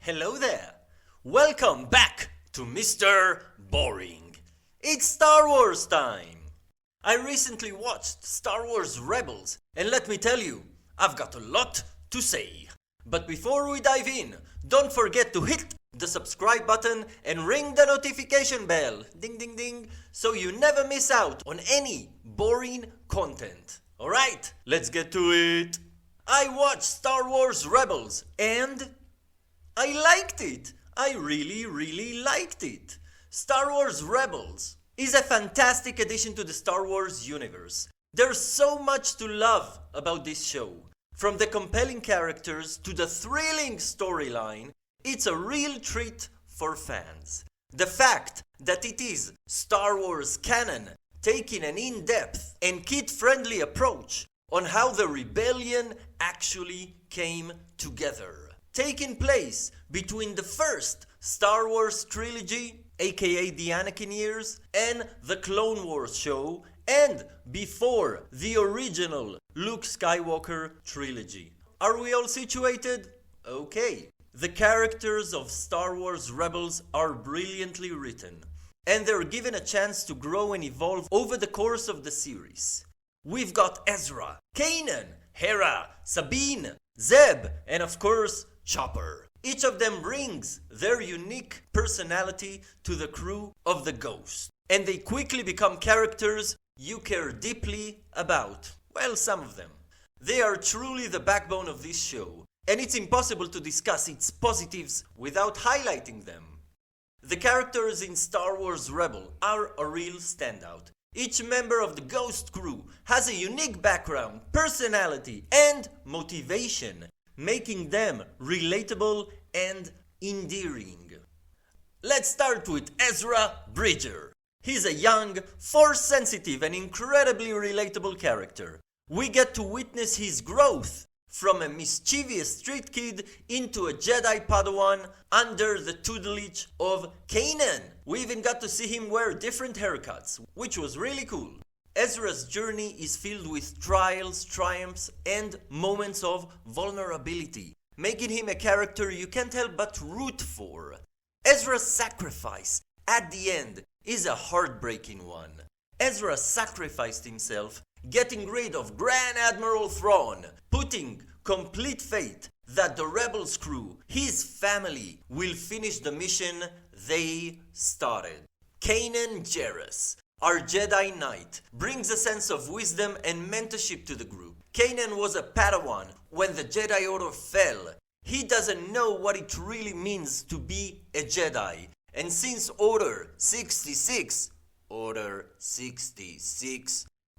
Hello there! Welcome back to Mr. Boring. It's Star Wars time! I recently watched Star Wars Rebels, and let me tell you, I've got a lot to say. But before we dive in, don't forget to hit the subscribe button and ring the notification bell, ding ding ding, so you never miss out on any boring content. Alright, let's get to it! I watched Star Wars Rebels and I liked it. I really liked it. Star Wars Rebels is a fantastic addition to the Star Wars universe. There's so much to love about this show. From the compelling characters to the thrilling storyline, it's a real treat for fans. The fact that it is Star Wars canon taking an in-depth and kid-friendly approach on how the rebellion actually came together. Taking place between the first Star Wars trilogy, aka the Anakin years, and the Clone Wars show, and before the original Luke Skywalker trilogy. Are we all situated? Okay. The characters of Star Wars Rebels are brilliantly written, and they're given a chance to grow and evolve over the course of the series. We've got Ezra, Kanan, Hera, Sabine, Zeb, and of course, Chopper. Each of them brings their unique personality to the crew of the Ghost, and they quickly become characters you care deeply about. Well, some of them. They are truly the backbone of this show, and it's impossible to discuss its positives without highlighting them. The characters in Star Wars Rebel are a real standout. Each member of the Ghost crew has a unique background, personality, and motivation, making them relatable and endearing. Let's start with Ezra Bridger. He's a young, Force-sensitive, and incredibly relatable character. We get to witness his growth from a mischievous street kid into a Jedi Padawan under the tutelage of Kanan. We even got to see him wear different haircuts, which was really cool. Ezra's journey is filled with trials, triumphs, and moments of vulnerability, making him a character you can't help but root for. Ezra's sacrifice at the end is a heartbreaking one. Ezra sacrificed himself, getting rid of Grand Admiral Thrawn, putting complete faith that the Rebels crew, his family, will finish the mission they started. Kanan Jarrus, our Jedi Knight, brings a sense of wisdom and mentorship to the group. Kanan was a Padawan when the Jedi Order fell. He doesn't know what it really means to be a Jedi. And since Order 66,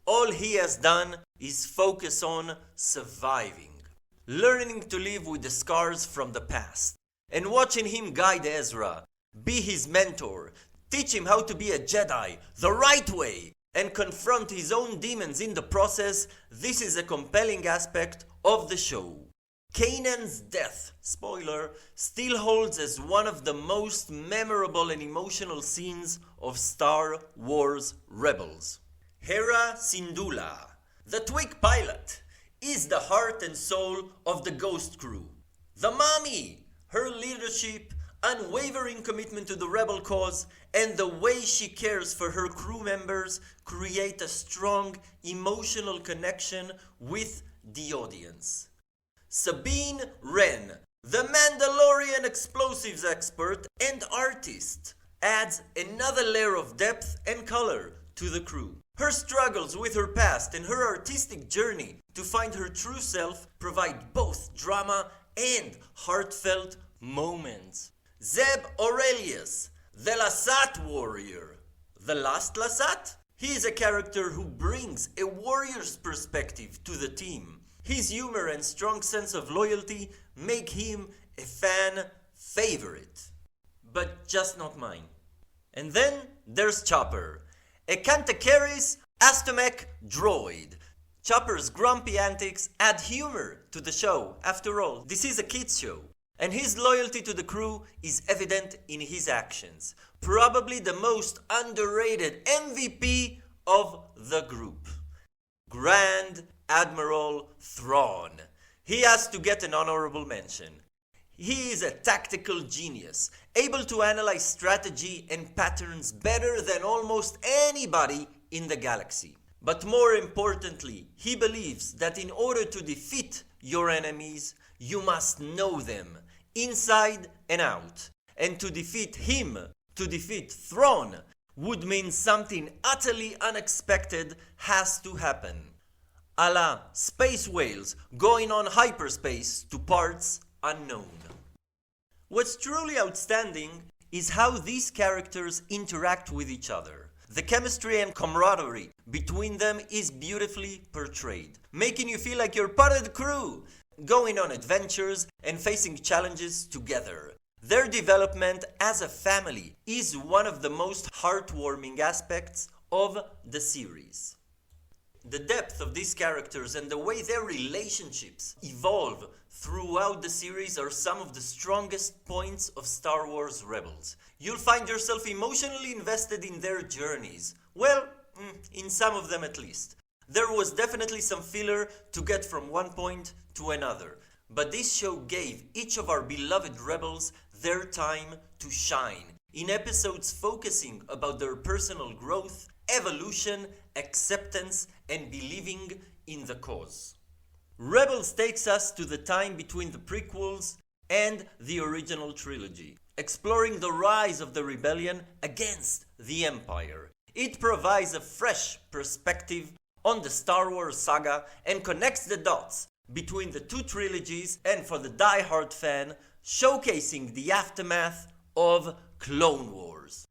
all he has done is focus on surviving, learning to live with the scars from the past, and watching him guide Ezra, be his mentor, teach him how to be a Jedi the right way, and confront his own demons in the process. This is a compelling aspect of the show. Kanan's death, spoiler, still holds as one of the most memorable and emotional scenes of Star Wars Rebels. Hera Syndulla, the Twig pilot, is the heart and soul of the Ghost crew. The mommy, her leadership, unwavering commitment to the rebel cause, and the way she cares for her crew members create a strong emotional connection with the audience. Sabine Wren, the Mandalorian explosives expert and artist, adds another layer of depth and color to the crew. Her struggles with her past and her artistic journey to find her true self provide both drama and heartfelt moments. Zeb Orrelius, the Lasat warrior. The last Lasat? He is a character who brings a warrior's perspective to the team. His humor and strong sense of loyalty make him a fan favorite. But just not mine. And then there's Chopper, a Cantacaris Astomech droid. Chopper's grumpy antics add humor to the show. After all, this is a kids show. And his loyalty to the crew is evident in his actions. Probably the most underrated MVP of the group. Grand Admiral Thrawn. He has to get an honorable mention. He is a tactical genius, able to analyze strategy and patterns better than almost anybody in the galaxy. But more importantly, he believes that in order to defeat your enemies, you must know them, inside and out. And to defeat him, to defeat Thrawn, would mean something utterly unexpected has to happen. A la space whales going on hyperspace to parts unknown. What's truly outstanding is how these characters interact with each other. The chemistry and camaraderie between them is beautifully portrayed, making you feel like you're part of the crew, going on adventures and facing challenges together. Their development as a family is one of the most heartwarming aspects of the series. The depth of these characters and the way their relationships evolve throughout the series are some of the strongest points of Star Wars Rebels. You'll find yourself emotionally invested in their journeys. Well, in some of them at least. There was definitely some filler to get from one point to another. But this show gave each of our beloved rebels their time to shine, in episodes focusing about their personal growth, evolution, acceptance, and believing in the cause. Rebels takes us to the time between the prequels and the original trilogy, exploring the rise of the rebellion against the Empire. It provides a fresh perspective on the Star Wars saga and connects the dots between the two trilogies, and for the die-hard fan, showcasing the aftermath of Clone Wars.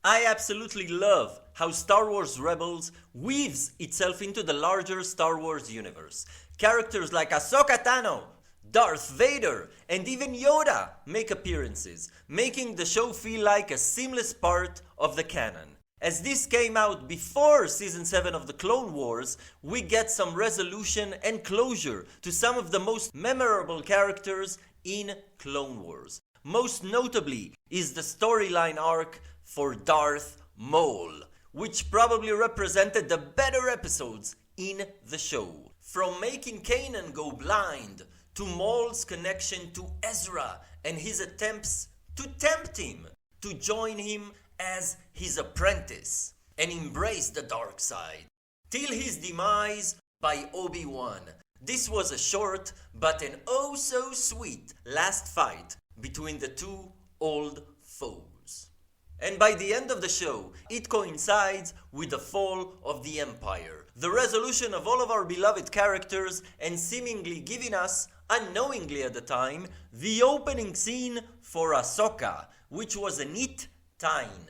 I absolutely love how Star Wars Rebels weaves itself into the larger Star Wars universe. Characters like Ahsoka Tano, Darth Vader, and even Yoda make appearances, making the show feel like a seamless part of the canon. As this came out before Season 7 of the Clone Wars, we get some resolution and closure to some of the most memorable characters in Clone Wars. Most notably is the storyline arc for Darth Maul, which probably represented the better episodes in the show. From making Kanan go blind, to Maul's connection to Ezra and his attempts to tempt him to join him as his apprentice and embrace the dark side, till his demise by Obi-Wan. This was a short but an oh so sweet last fight between the two old foes. And by the end of the show, it coincides with the fall of the Empire, the resolution of all of our beloved characters, and seemingly giving us, unknowingly at the time, the opening scene for Ahsoka, which was a neat time,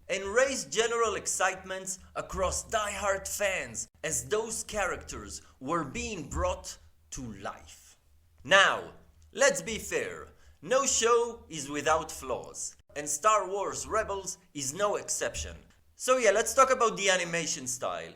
and raised general excitement across die-hard fans as those characters were being brought to life. Now, let's be fair, no show is without flaws, and Star Wars Rebels is no exception. So yeah, let's talk about the animation style.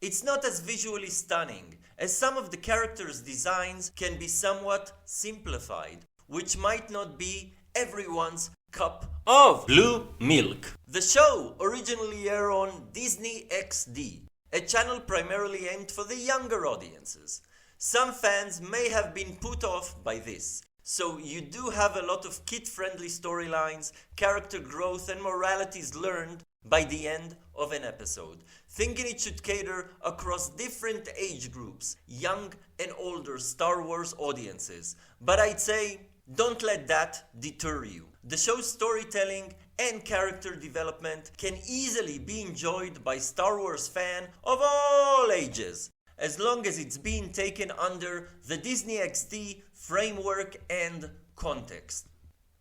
It's not as visually stunning, as some of the characters' designs can be somewhat simplified, which might not be everyone's cup of blue milk. The show originally aired on Disney XD, a channel primarily aimed for the younger audiences. Some fans may have been put off by this, so you do have a lot of kid-friendly storylines, character growth, and moralities learned by the end of an episode, thinking it should cater across different age groups, young and older Star Wars audiences. But I'd say, don't let that deter you. The show's storytelling and character development can easily be enjoyed by Star Wars fans of all ages, as long as it's being taken under the Disney XD framework and context.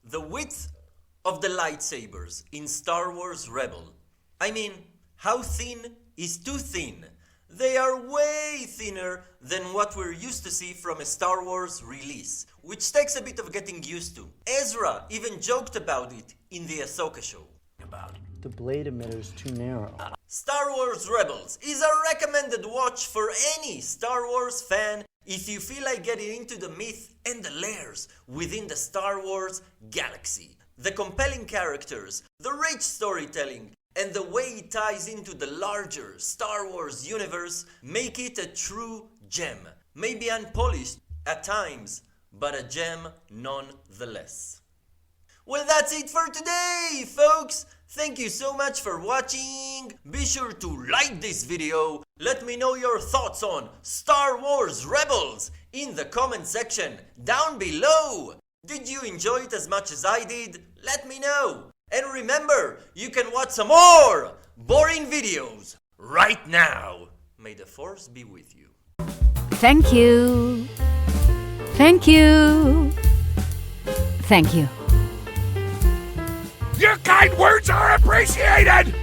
The width of the lightsabers in Star Wars Rebel. I mean, how thin is too thin? They are way thinner than what we're used to see from a Star Wars release, which takes a bit of getting used to. Ezra even joked about it in the Ahsoka show. The blade emitter's too narrow. Star Wars Rebels is a recommended watch for any Star Wars fan if you feel like getting into the myth and the layers within the Star Wars galaxy. The compelling characters, the rich storytelling, and the way it ties into the larger Star Wars universe make it a true gem. Maybe unpolished at times, but a gem nonetheless. Well, that's it for today, folks! Thank you so much for watching! Be sure to like this video, let me know your thoughts on Star Wars Rebels in the comment section down below! Did you enjoy it as much as I did? Let me know! And remember, you can watch some more boring videos right now! May the Force be with you. Thank you. Thank you. Thank you. Your kind words are appreciated!